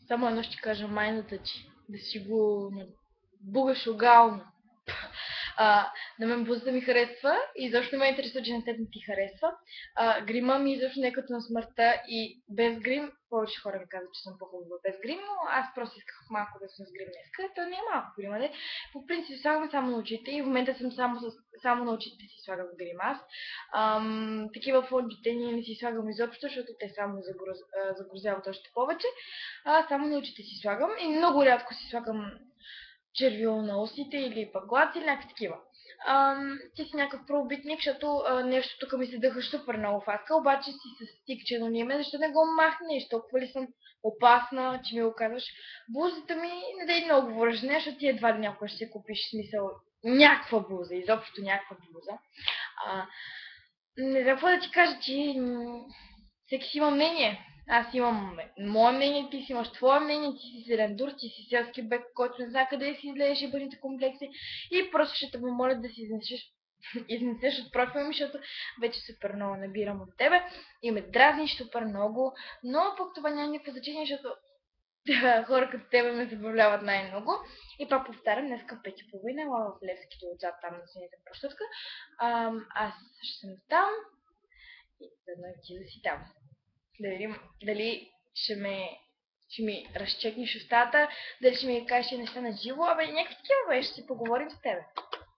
Само едно ще кажа, майната ти, да си го бугаш огално. На мен бузата ми харесва и защо не ме интересува, че на теб не ти харесва. Грима ми изобщо не е като на смъртта и без грим, повече хора ми казват, че съм по-хубава без грим, но аз просто исках малко да съм с грим днеска. То не е малко грима, не? По принцип слагам само на очите и в момента съм само на очите си слагам грим аз. Такива фондите ние не си слагам изобщо, защото те само загрозяват още повече. Само на очите си слагам и много рядко си слагам червило на устите или пъглаци или някакви такива. Ти си някакъв пробитник, защото нещо тук ми се дъха супер много фаска, обаче си с стикче на име, защо не го махнеш? Толкова ли съм опасна, че ми го казваш? Блузата ми не дай много говориш, защото ти едва ли някога ще си купиш смисъл някаква блуза, изобщо някаква блуза. Не знам какво да ти кажа, че всеки си има мнение. Аз имам мое мнение, ти си имаш твое мнение, ти си зелендур, ти си селски бек, който не знае къде си излезеш и бъдните комплекси. И просто ще те помоля да си изнесеш от профила ми, защото вече супер много набирам от тебе и ме дразниш супер много, но пък това няма никакво значение, защото хора като тебе ме забавляват най-много. И пак повтарям, днеска в 5:30, ела в Левските отзад там на синята площадка. Аз ще съм там и заедно и ти да си там. Да видим дали ще ми разчекнеш устата, дали ще ми кажеш неща на живо, някакви такива ще си поговорим с тебе.